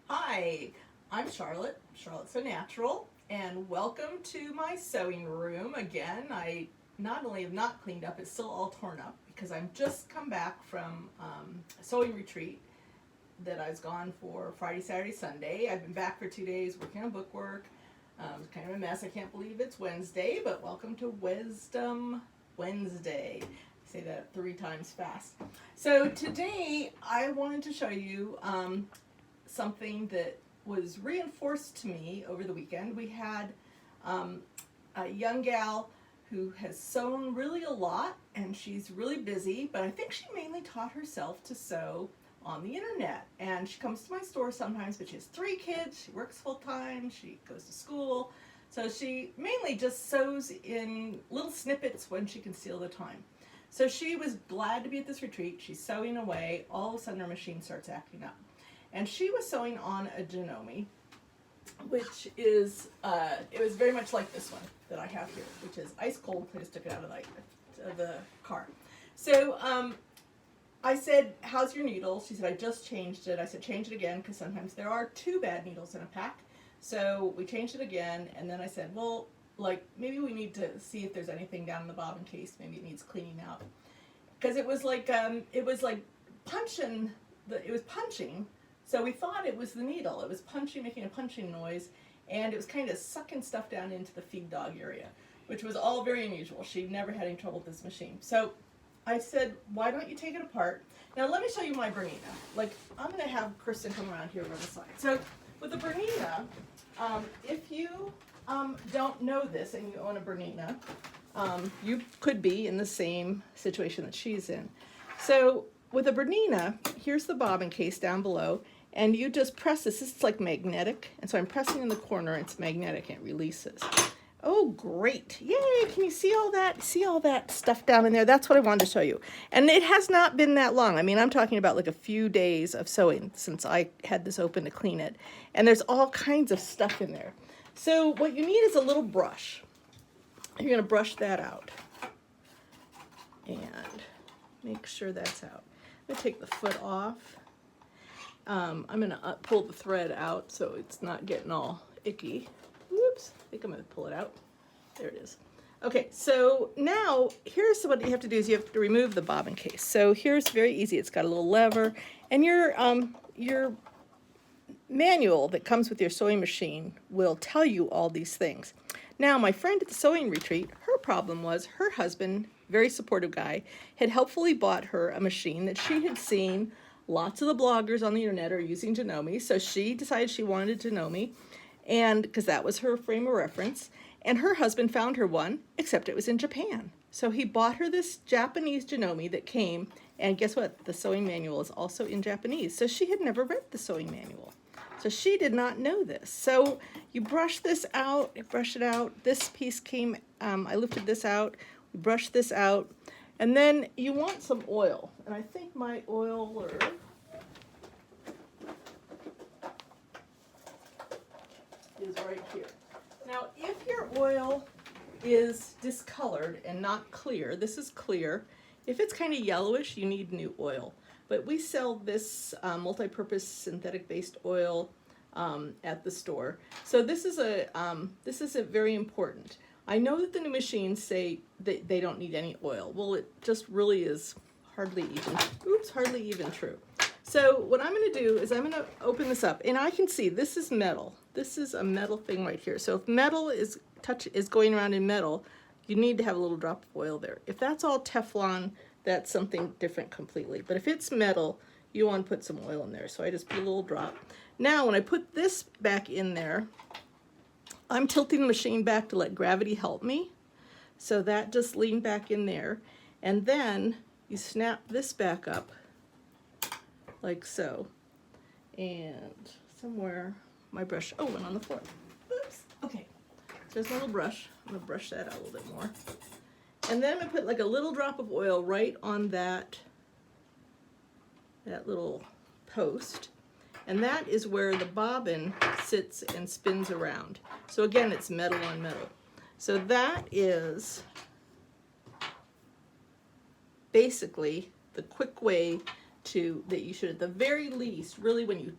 Hi, I'm Charlotte, Charlotte So Natural, and welcome to my sewing room. Again, I not only have not cleaned up, it's still all torn up because I'm just come back from a sewing retreat that I was gone for Friday, Saturday, Sunday. I've been back for 2 days working on bookwork. It's kind of a mess. I can't believe it's Wednesday, but welcome to Wisdom Wednesday. I say that 3 times fast. So today I wanted to show you something that was reinforced to me over the weekend. We had um, a young gal who has sewn really a lot and she's really busy, but I think she mainly taught herself to sew on the internet. And she comes to my store sometimes, but she has 3 kids, she works full time, she goes to school. So she mainly just sews in little snippets when she can steal the time. So she was glad to be at this retreat. She's sewing away. All of a sudden her machine starts acting up. And she was sewing on a Janome, which is, it was very much like this one that I have here, which is ice cold. I just took it out of the car. So I said, how's your needle? She said, I just changed it. I said, change it again, because sometimes there are 2 bad needles in a pack. So we changed it again, and then I said, well, like, maybe we need to see if there's anything down in the bobbin case. Maybe it needs cleaning out. Because it was like punching, it was punching. So we thought it was the needle. It was punching, making a punching noise, and it was kind of sucking stuff down into the feed dog area, which was all very unusual. She never had any trouble with this machine. So I said, why don't you take it apart? Now let me show you my Bernina. Like, I'm going to have Kristen come around here over the side. So with the Bernina, if you don't know this and you own a Bernina, you could be in the same situation that she's in. So with a Bernina, here's the bobbin case down below, and you just press this. This is like magnetic, and so I'm pressing in the corner, and it's magnetic, and it releases. Oh, great. Yay, can you see all that? See all that stuff down in there? That's what I wanted to show you. And it has not been that long. I mean, I'm talking about like a few days of sewing since I had this open to clean it. And there's all kinds of stuff in there. So what you need is a little brush. You're going to brush that out and make sure that's out. I'm going to take the foot off. I'm going to pull the thread out so it's not getting all icky. Whoops, I think I'm going to pull it out. There it is. Okay, so now here's what you have to do is you have to remove the bobbin case. So here's very easy. It's got a little lever, and your manual that comes with your sewing machine will tell you all these things. Now, my friend at the sewing retreat, her problem was her husband, very supportive guy, had helpfully bought her a machine that she had seen lots of the bloggers on the internet are using Janome, so she decided she wanted a Janome, and because that was her frame of reference, and her husband found her one, except it was in Japan. So he bought her this Japanese Janome that came, and guess what? The sewing manual is also in Japanese, so she had never read the sewing manual. So she did not know this. So you brush this out, you brush it out. This piece came, I lifted this out, we brushed this out, and then you want some oil. And I think my oiler is right here. Now, if your oil is discolored and not clear, this is clear. If it's kind of yellowish, you need new oil. But we sell this multi-purpose synthetic-based oil at the store. So this is a very important. I know that the new machines say that they don't need any oil. Well, it just really is hardly even true. So what I'm going to do is I'm going to open this up, and I can see this is metal. This is a metal thing right here. So if metal is going around in metal, you need to have a little drop of oil there. If that's all Teflon, that's something different completely. But if it's metal, you want to put some oil in there. So I just put a little drop. Now when I put this back in there, I'm tilting the machine back to let gravity help me. So that just leaned back in there. And then you snap this back up like so. And somewhere my brush, oh, went on the floor. Oops. Okay. So there's my little brush. I'm going to brush that out a little bit more. And then I'm going to put like a little drop of oil right on that little post. And that is where the bobbin sits and spins around. So again, it's metal on metal. So that is basically the quick way that you should, at the very least, really when you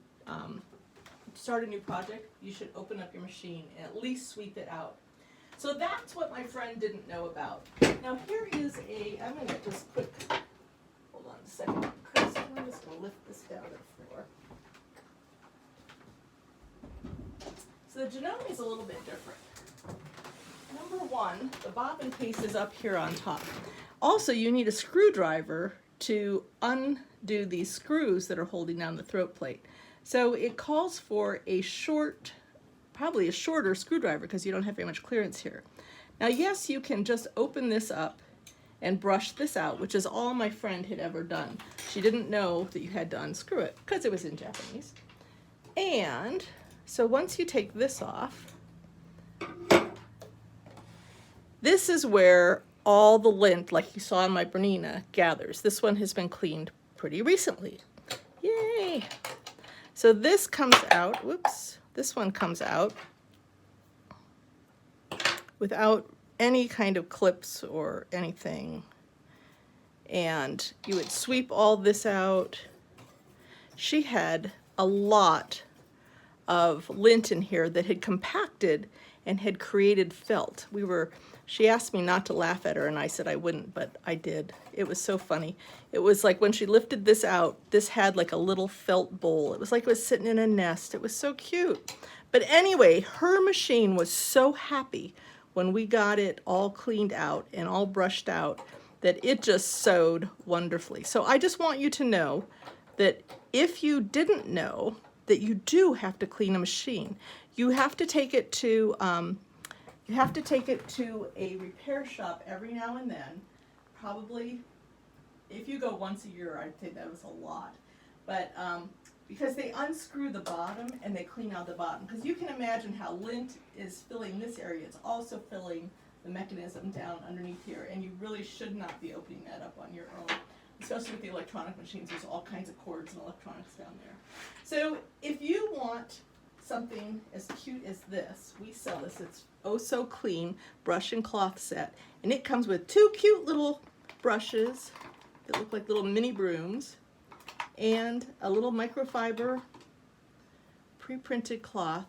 start a new project, you should open up your machine and at least sweep it out. So that's what my friend didn't know about. Now here is I'm going to just quick, hold on a second, Chris, I'm just going to lift this down to the floor. So the Janome is a little bit different. Number one, the bobbin case is up here on top. Also, you need a screwdriver to undo these screws that are holding down the throat plate. So it calls for a short, probably a shorter screwdriver because you don't have very much clearance here. Now, yes, you can just open this up and brush this out, which is all my friend had ever done. She didn't know that you had to unscrew it because it was in Japanese. And so once you take this off, this is where all the lint, like you saw in my Bernina, gathers. This one has been cleaned pretty recently. Yay! So this comes out, whoops, this one comes out without any kind of clips or anything. And you would sweep all this out. She had a lot of lint in here that had compacted and had created felt. She asked me not to laugh at her, and I said I wouldn't, but I did. It was so funny. It was like when she lifted this out, this had like a little felt bowl. It was like it was sitting in a nest. It was so cute. But anyway, her machine was so happy when we got it all cleaned out and all brushed out that it just sewed wonderfully. So I just want you to know that if you didn't know that you do have to clean a machine, you have to take it to a repair shop every now and then. Probably, if you go once a year, I'd say that was a lot. But because they unscrew the bottom and they clean out the bottom. Because you can imagine how lint is filling this area. It's also filling the mechanism down underneath here. And you really should not be opening that up on your own. Especially with the electronic machines, there's all kinds of cords and electronics down there. So if you want something as cute as this, we sell this. It's Oh So Clean brush and cloth set, and it comes with 2 cute little brushes that look like little mini brooms and a little microfiber pre-printed cloth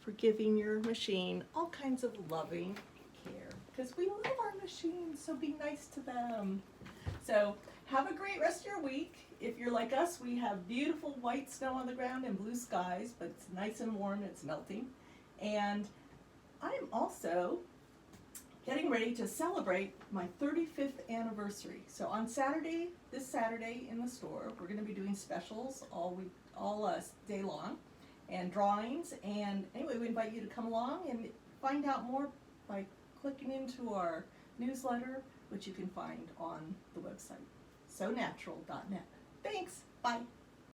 for giving your machine all kinds of loving care, because we love our machines, so be nice to them. So have a great rest of your week. If you're like us, we have beautiful white snow on the ground and blue skies, but it's nice and warm and it's melting. And I'm also getting ready to celebrate my 35th anniversary. So on Saturday, this Saturday in the store, we're going to be doing specials all day long and drawings. And anyway, we invite you to come along and find out more by clicking into our newsletter, which you can find on the website, sonatural.net. Thanks. Bye.